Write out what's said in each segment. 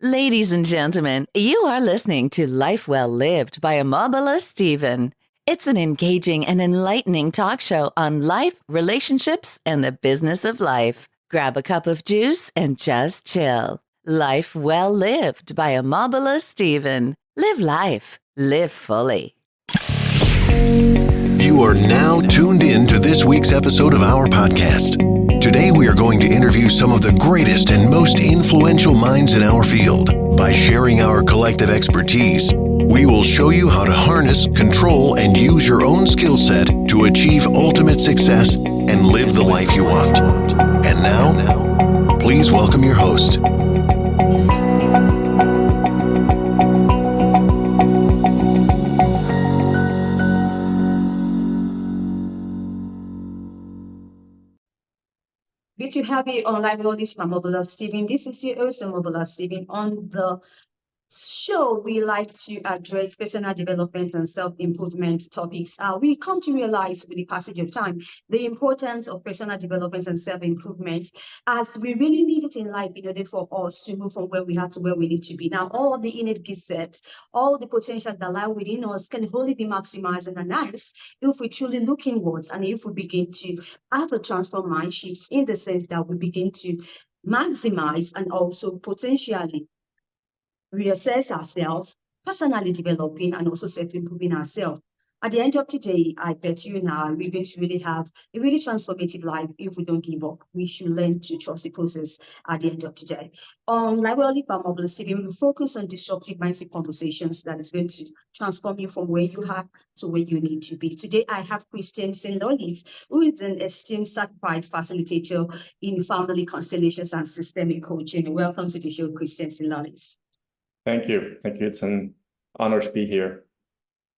Ladies and gentlemen, you are listening to Life Well Lived by Omobola Stephen. It's an engaging and enlightening talk show on life, relationships, and the business of life. Grab a cup of juice and just chill. Life Well Lived by Omobola Stephen. Live life. Live fully. You are now tuned in to this week's episode of our podcast. Today we are going to interview some of the greatest and most influential minds in our field. By sharing our collective expertise, we will show you how to harness, control, and use your own skill set to achieve ultimate success and live the life you want. And now, please welcome your host. Good to have you on Live Lollies from Omobola Stephen. This is your host, Omobola Stephen. On the show, we like to address personal development and self-improvement topics. We come to realize with the passage of time the importance of personal development and self-improvement, as we really need it in life in order for us to move from where we are to where we need to be. Now, all the innate gifts set, all the potential that lie within us can only be maximized in our lives if we truly look inwards and if we begin to have a transform mind shift, in the sense that we begin to maximize and also potentially reassess ourselves, personally developing and also self-improving ourselves. At the end of today, I bet you now we're going to really have a really transformative life if we don't give up. We should learn to trust the process at the end of today. On Library by Mobile City, we focus on disruptive mindset conversations that is going to transform you from where you are to where you need to be. Today, I have Lollies, who is an esteemed certified facilitator in family constellations and systemic coaching. Welcome to the show, Lollies. Thank you. Thank you. It's an honor to be here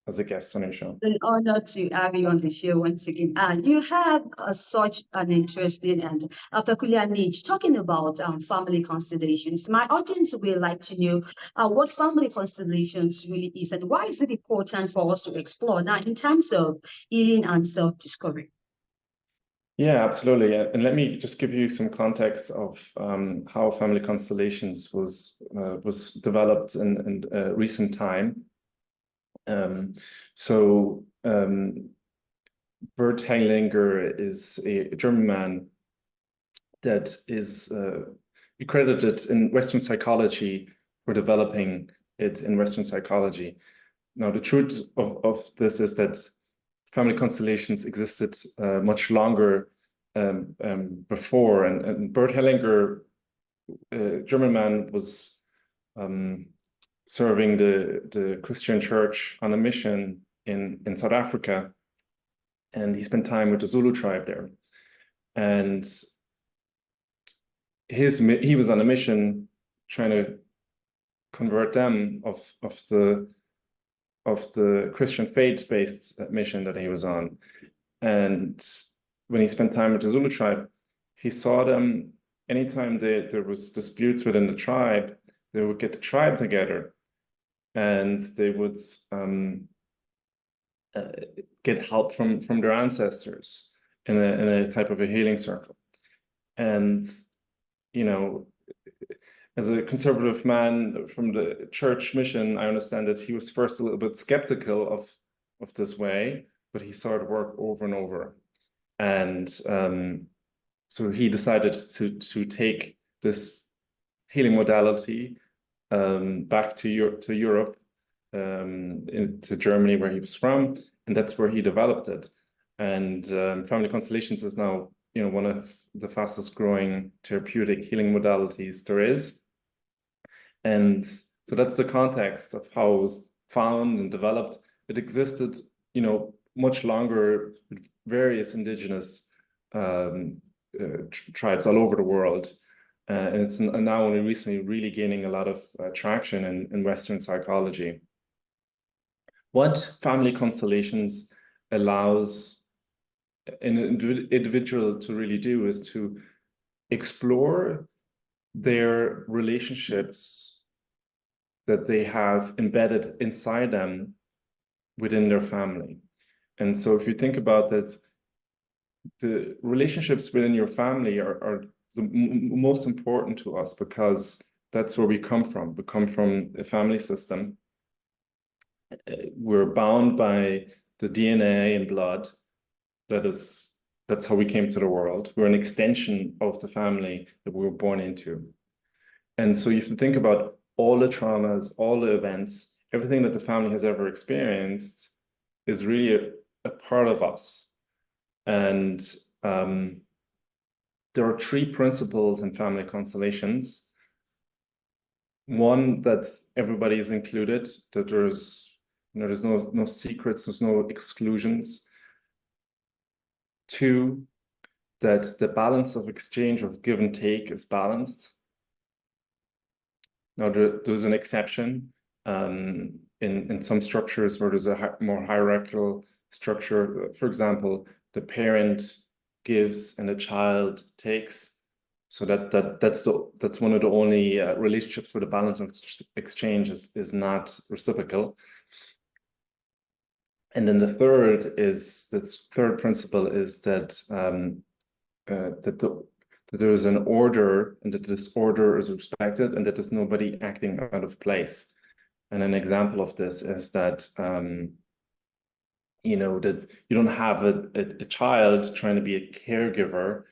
as a guest on your show. It's an honor to have you on the show once again. And you have such an interesting and a peculiar niche talking about family constellations. My audience will like to know what family constellations really is and why is it important for us to explore now in terms of healing and self-discovery. Yeah, absolutely. And let me just give you some context of how family constellations was developed in recent time. Bert Hellinger is a German man that is accredited in Western psychology for developing it in Western psychology. Now, the truth of this is that family constellations existed much longer before, and Bert Hellinger, German man, was serving the Christian church on a mission in South Africa, and he spent time with the Zulu tribe there, and he was on a mission trying to convert them of the Christian faith-based mission that he was on. And when he spent time with the Zulu tribe, he saw them anytime there was disputes within the tribe, they would get the tribe together and they would get help from their ancestors in a type of a healing circle. And, you know, as a conservative man from the church mission, I understand that he was first a little bit skeptical of this way, but he saw it work over and over. And so he decided to take this healing modality back to Europe, into Germany, where he was from, and that's where he developed it. And family constellations is now, you know, one of the fastest growing therapeutic healing modalities there is. And so that's the context of how it was found and developed. It existed, you know, much longer with various indigenous tribes all over the world. And it's now only recently really gaining a lot of traction in Western psychology. What family constellations allows an individual to really do is to explore their relationships that they have embedded inside them within their family. And so if you think about that, the relationships within your family are the most important to us, because That's where we come from. We come from a family system. We're bound by the DNA and blood. That's how we came to the world. We're an extension of the family that we were born into. And so you have to think about all the traumas, all the events, everything that the family has ever experienced is really a part of us. And there are three principles in family constellations. One, that everybody is included, that there's no secrets, there's no exclusions. Two, that the balance of exchange of give and take is balanced. Now, there's an exception in some structures where there's a more hierarchical structure. For example, the parent gives and the child takes. So that's one of the only relationships where the balance of exchange is not reciprocal. And then the third principle is that that there is an order, and that this order is respected, and that there's nobody acting out of place. And an example of this is that that you don't have a child trying to be a caregiver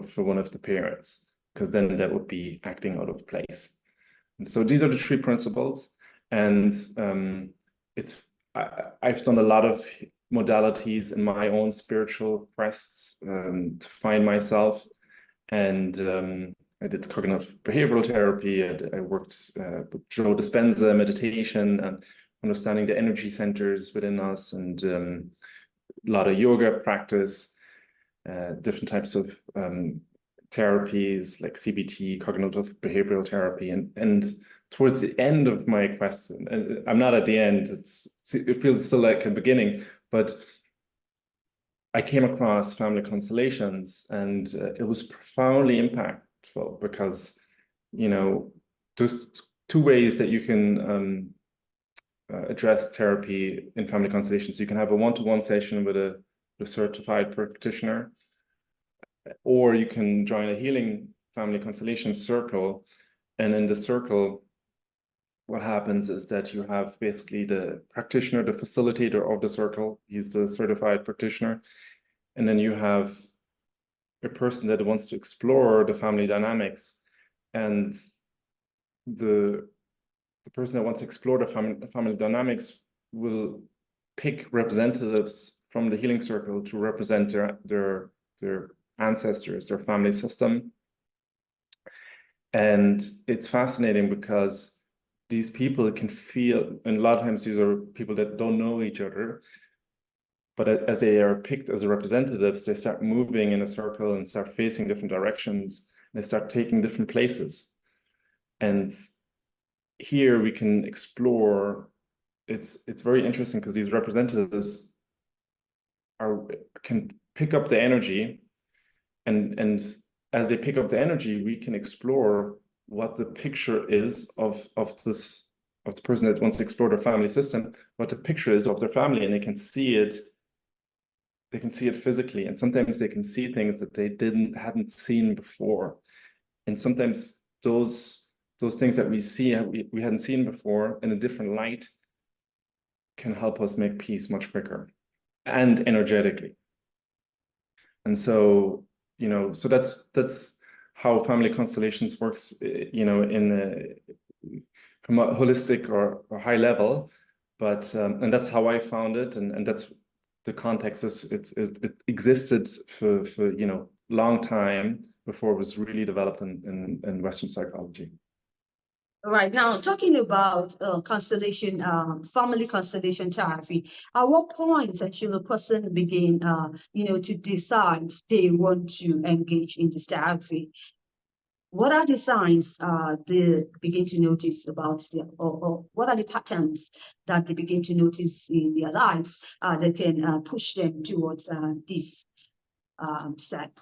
for one of the parents, because then that would be acting out of place. And so these are the three principles. And I've done a lot of modalities in my own spiritual quests to find myself. And I did cognitive behavioral therapy. I worked with Joe Dispenza, meditation, and understanding the energy centers within us, and a lot of yoga practice, different types of therapies like CBT, cognitive behavioral therapy. And towards the end of my quest, and I'm not at the end, it feels still like a beginning, but I came across family constellations, and it was profoundly impactful, because there's two ways that you can address therapy in family constellations. You can have a one-to-one session with a certified practitioner, or you can join a healing family constellation circle. And in the circle, what happens is that you have basically the practitioner, the facilitator of the circle. He's the certified practitioner. And then you have a person that wants to explore the family dynamics. And the person that wants to explore the family dynamics will pick representatives from the healing circle to represent their ancestors, their family system. And it's fascinating because these people can feel, and a lot of times these are people that don't know each other, but as they are picked as representatives, they start moving in a circle and start facing different directions. And they start taking different places. And here we can explore, it's very interesting because these representatives can pick up the energy, and as they pick up the energy, we can explore what the picture is of the person that wants to explore their family system, what the picture is of their family, and they can see it physically. And sometimes they can see things that they hadn't seen before. And sometimes those things that we see we hadn't seen before in a different light can help us make peace much quicker and energetically. And so so that's how family constellations works, from a holistic or high level. But and that's how I found it, and that's the context. It existed for long time before it was really developed in Western psychology. Right now, talking about constellation, family constellation therapy, at what point should a person begin, to decide they want to engage in this therapy? What are the signs they begin to notice about or what are the patterns that they begin to notice in their lives that can push them towards this step?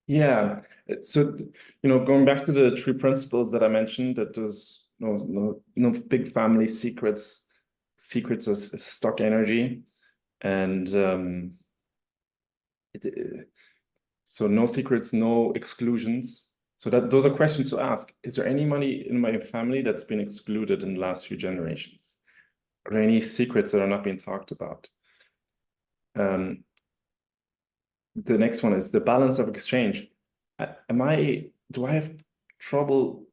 Yeah. So, going back to the three principles that I mentioned, that there's no big family secrets. Secrets is stuck energy. And so no secrets, no exclusions. So those are questions to ask. Is there anybody in my family that's been excluded in the last few generations? Are there any secrets that are not being talked about? The next one is the balance of exchange. Do I have trouble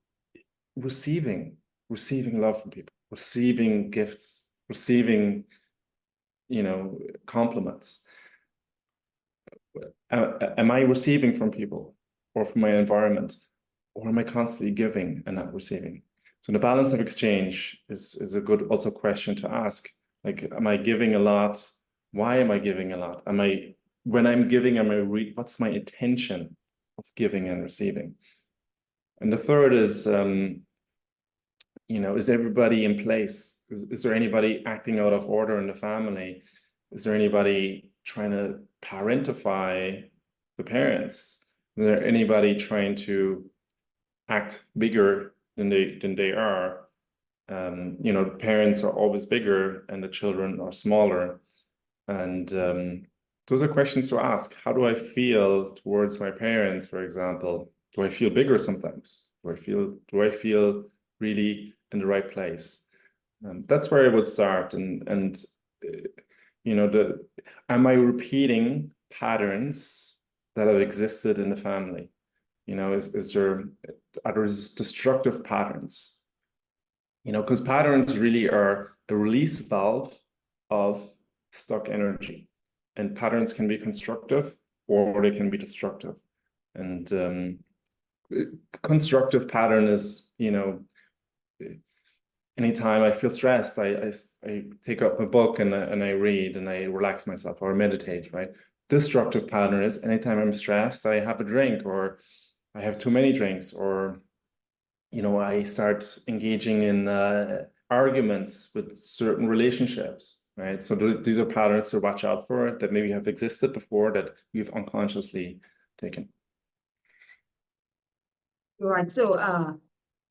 receiving love from people, receiving gifts, receiving, compliments? Am I receiving from people or from my environment, or am I constantly giving and not receiving? So the balance of exchange is a good also question to ask. Like, am I giving a lot? Why am I giving a lot? When I'm giving, what's my intention of giving and receiving? And the third is, is everybody in place? Is there anybody acting out of order in the family? Is there anybody trying to parentify the parents? Is there anybody trying to act bigger than they are? Parents are always bigger and the children are smaller. And those are questions to ask. How do I feel towards my parents, for example? Do I feel bigger sometimes? Do I feel really in the right place? That's where I would start. Am I repeating patterns that have existed in the family? Are there destructive patterns? Because patterns really are a release valve of stuck energy, and patterns can be constructive or they can be destructive. And constructive pattern is, anytime I feel stressed, I take up a book and I read and I relax myself or meditate, right? Destructive pattern is anytime I'm stressed, I have a drink, or I have too many drinks, or I start engaging in arguments with certain relationships, right? So these are patterns to watch out for that maybe have existed before that we've unconsciously taken. Right. So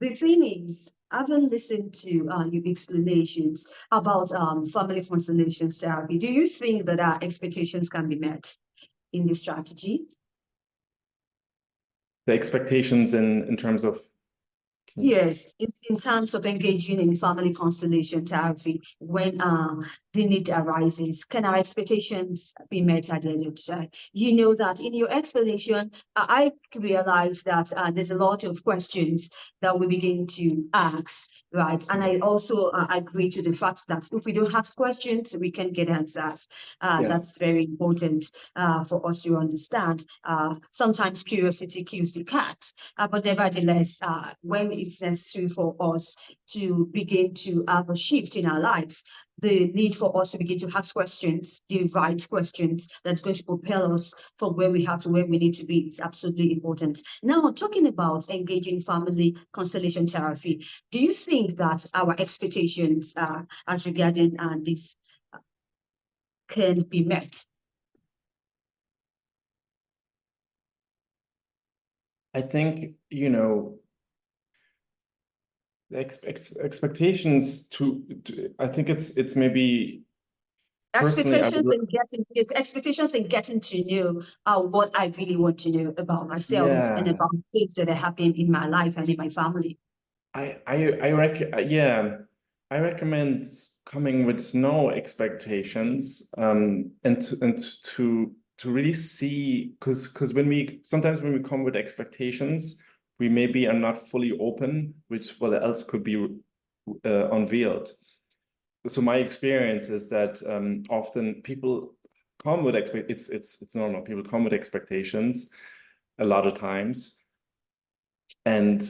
the thing is, I haven't listened to your explanations about family constellations therapy. Do you think that our expectations can be met in this strategy? The expectations in terms of Yes, in terms of engaging in family constellation therapy, when the need arises, can our expectations be met at the end of the day? You know that in your explanation, I realized that there's a lot of questions that we begin to ask, right? And I also agree to the fact that if we don't ask questions, we can get answers. Yes. That's very important for us to understand. Sometimes curiosity kills the cat, but nevertheless, when it's necessary for us to begin to have a shift in our lives, the need for us to begin to ask questions, the right questions that's going to propel us from where we are to where we need to be, is absolutely important. Now, talking about engaging family constellation therapy, do you think that our expectations as regarding this can be met? I think, the expectations I think it's maybe personally, expectations in getting to know what I really want to know about myself and about things that are happening in my life and in my family. I recommend coming with no expectations, and to really see, because sometimes when we come with expectations, we maybe are not fully open, which what else could be unveiled. So my experience is that often people come with it's normal. People come with expectations a lot of times, and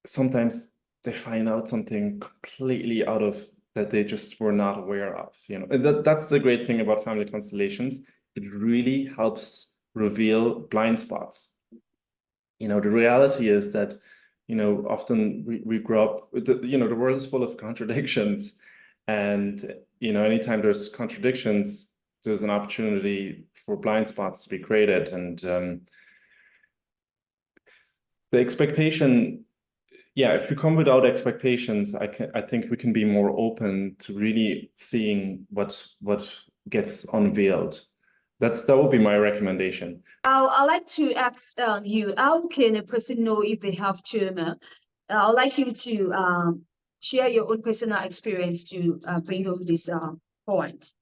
sometimes they find out something completely out of that they just were not aware of. That's the great thing about family constellations. It really helps reveal blind spots. The reality is that, often we grow up, the world is full of contradictions. And, anytime there's contradictions, there's an opportunity for blind spots to be created. And the expectation, if you come without expectations, I think we can be more open to really seeing what gets unveiled. that would be my recommendation. I'd like to ask you, how can a person know if they have trauma? I'd like you to share your own personal experience to bring home this point.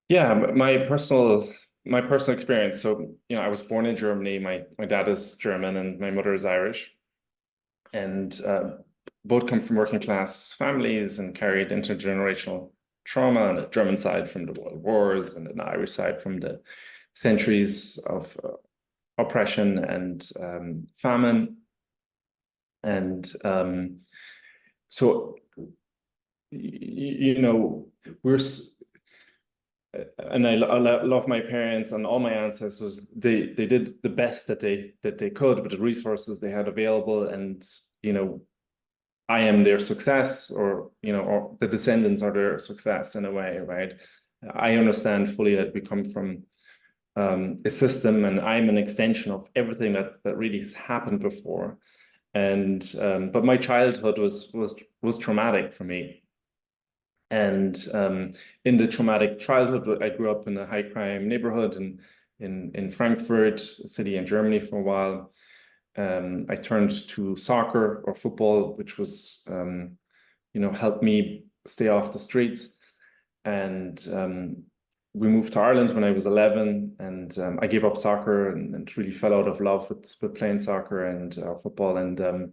Yeah, my personal experience. So, I was born in Germany. My dad is German and my mother is Irish, and both come from working class families and carried intergenerational trauma on the German side from the world wars, and the Irish side from the centuries of oppression and famine. And so, we're. And I love my parents and all my ancestors. They did the best that they could with the resources they had available, and I am their success, or the descendants are their success in a way, right? I understand fully that we come from a system, and I'm an extension of everything that really has happened before. And but my childhood was traumatic for me. And in the traumatic childhood, I grew up in a high crime neighborhood in Frankfurt, a city in Germany, for a while. I turned to soccer or football, which was, helped me stay off the streets. And we moved to Ireland when I was 11, and I gave up soccer and really fell out of love with playing soccer and football. And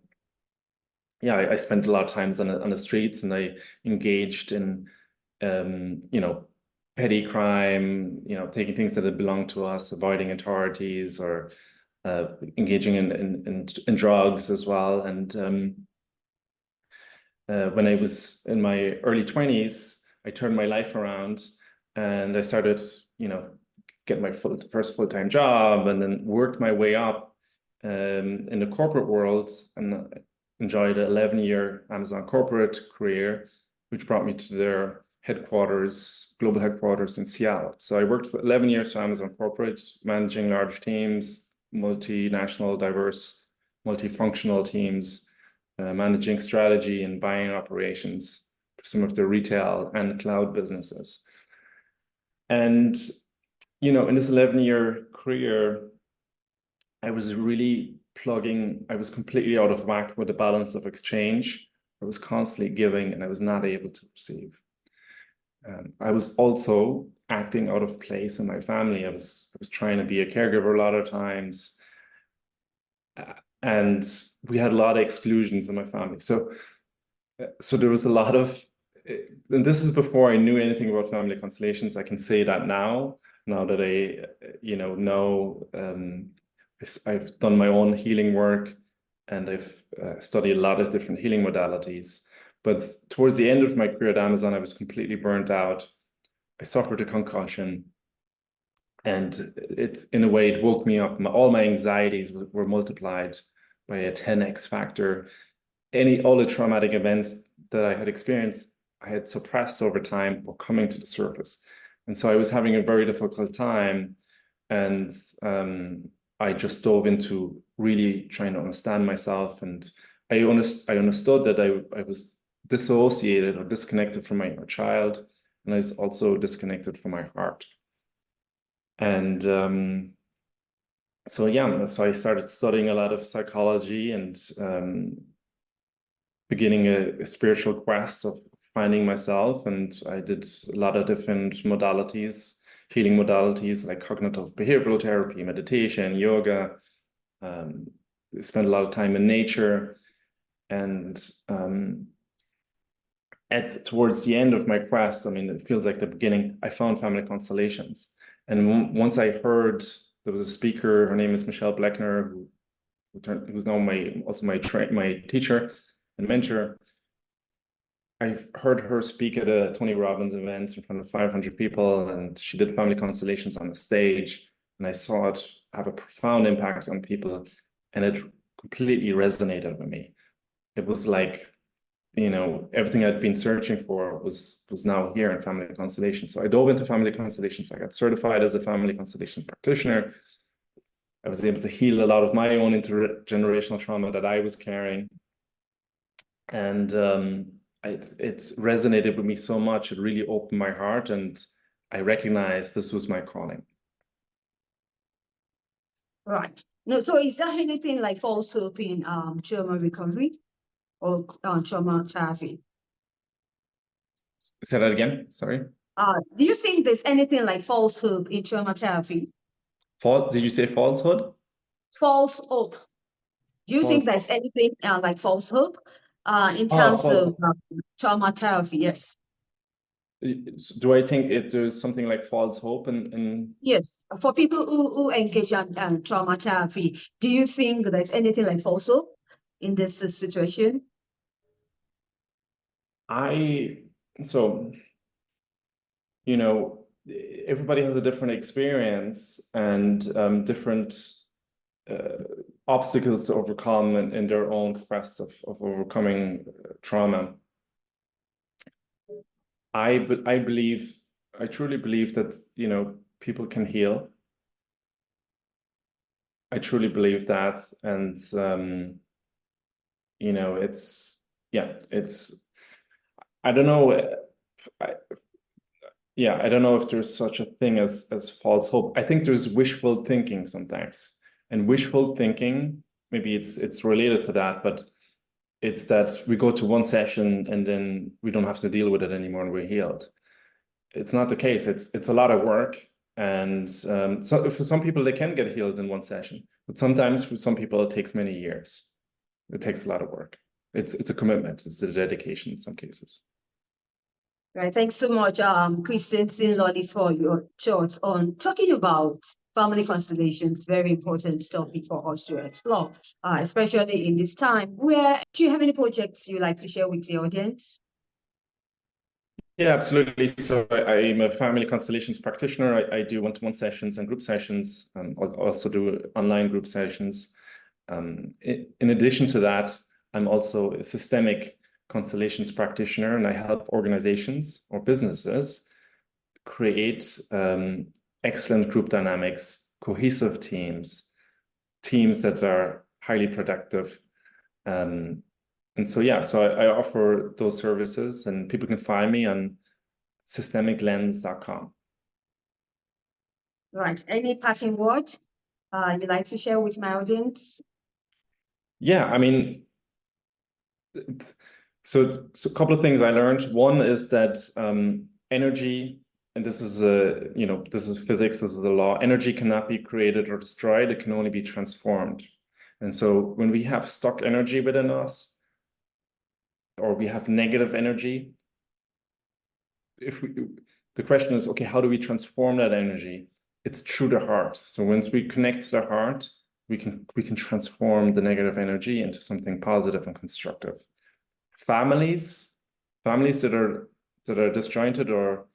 I spent a lot of times on the streets, and I engaged in, petty crime, taking things that had belonged to us, avoiding authorities, or engaging in drugs as well. And when I was in my early 20s, I turned my life around, and I started, get my first full-time job, and then worked my way up in the corporate world, and enjoyed an 11-year Amazon corporate career, which brought me to their global headquarters in Seattle. So I worked for 11 years for Amazon corporate, managing large teams, multinational, diverse, multifunctional teams, managing strategy and buying operations for some of the retail and cloud businesses. And, in this 11-year career, I was completely out of whack with the balance of exchange. I was constantly giving, and I was not able to receive. I was also acting out of place in my family. I was trying to be a caregiver a lot of times, and we had a lot of exclusions in my family. So there was a lot of, and this is before I knew anything about family constellations. I can say that now that I, know. I've done my own healing work, and I've studied a lot of different healing modalities. But towards the end of my career at Amazon, I was completely burnt out. I suffered a concussion, and in a way, it woke me up. All my anxieties were multiplied by a 10x factor. All the traumatic events that I had experienced, I had suppressed over time, were coming to the surface. And so I was having a very difficult time, and I just dove into really trying to understand myself, and I understood that I was dissociated or disconnected from my inner child, and I was also disconnected from my heart. And so I started studying a lot of psychology, and beginning a spiritual quest of finding myself. And I did a lot of different modalities, healing modalities like cognitive behavioral therapy, meditation, yoga. Spent a lot of time in nature, and towards the end of my quest, it feels like the beginning, I found family constellations. And once I heard, there was a speaker, her name is Michelle Bleckner, who's now my teacher and mentor. I've heard her speak at a Tony Robbins event in front of 500 people, and she did family constellations on the stage, and I saw it have a profound impact on people, and it completely resonated with me. It was like, everything I'd been searching for was now here in family constellations. So I dove into family constellations. I got certified as a family constellation practitioner. I was able to heal a lot of my own intergenerational trauma that I was carrying, and it resonated with me so much. It really opened my heart, and I recognized this was my calling. Right. No, so is there anything like false hope in trauma recovery or trauma therapy? Say that again, sorry. Do you think there's anything like false hope in trauma therapy? Did you say falsehood? False hope. Do you think False. there's anything like false hope in Oh, terms false. of trauma therapy? Yes. Do I think there's something like false hope in Yes. For people who engage in trauma therapy, do you think there's anything like false hope in this situation? So, you know, everybody has a different experience and different obstacles to overcome in their own quest of overcoming trauma. I truly believe that, you know, people can heal. I truly believe that, and you know, I don't know. I don't know if there's such a thing as false hope. I think there's wishful thinking sometimes, and wishful thinking, maybe it's related to that, but it's that we go to one session and then we don't have to deal with it anymore and we're healed. It's not the case. It's a lot of work, and so for some people they can get healed in one session, but sometimes for some people it takes many years. It takes a lot of work. It's a commitment. It's a dedication in some cases. Right. Thanks so much, Christensen Lollies, for your thoughts on talking about family constellations. Very important topic for us to explore, especially in this time. Do you have any projects you like to share with the audience? Yeah, absolutely. So I'm a family constellations practitioner. I do one-to-one sessions and group sessions. I also do online group sessions. In addition to that, I'm also a systemic constellations practitioner, and I help organizations or businesses create excellent group dynamics, cohesive teams that are highly productive. And so, yeah, so I offer those services, and people can find me on systemiclens.com. Right. Any parting word you'd like to share with my audience? Yeah, I mean, so a couple of things I learned. One is that energy, and this is this is physics, this is the law. Energy cannot be created or destroyed; it can only be transformed. And so when we have stuck energy within us, or we have negative energy, the question is, okay, how do we transform that energy? It's through the heart. So once we connect to the heart, we can transform the negative energy into something positive and constructive. Families that are disjointed or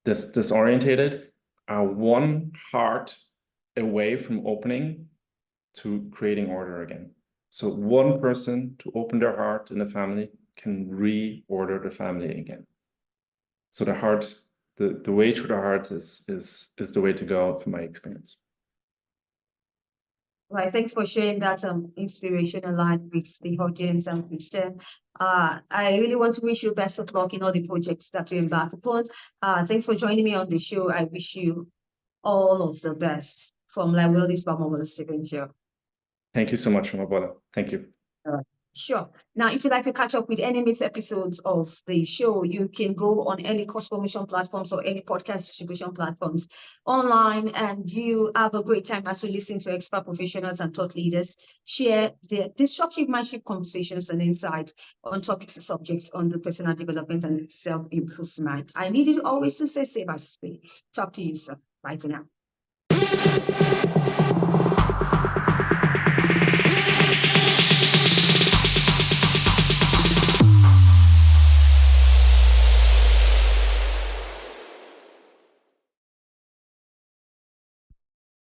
disorientated are one heart away from opening to creating order again. So one person to open their heart in a family can reorder the family again. So the heart, the way through the heart is the way to go from my experience. Right, thanks for sharing that inspirational line with the audience and Christian. I really want to wish you best of luck in all the projects that you embark upon. Thanks for joining me on the show. I wish you all of the best from Lollies by Omobola Stephen Show. Thank you so much, Omobola. Thank you. Sure. Now, if you'd like to catch up with any missed episodes of the show, you can go on any course formation platforms or any podcast distribution platforms online, and you have a great time as you listen to expert professionals and thought leaders share their disruptive mindset conversations and insight on topics and subjects on the personal development and self-improvement. I need you always to stay safe as we talk to you, sir. Bye for now.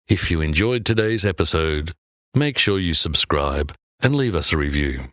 If you enjoyed today's episode, make sure you subscribe and leave us a review.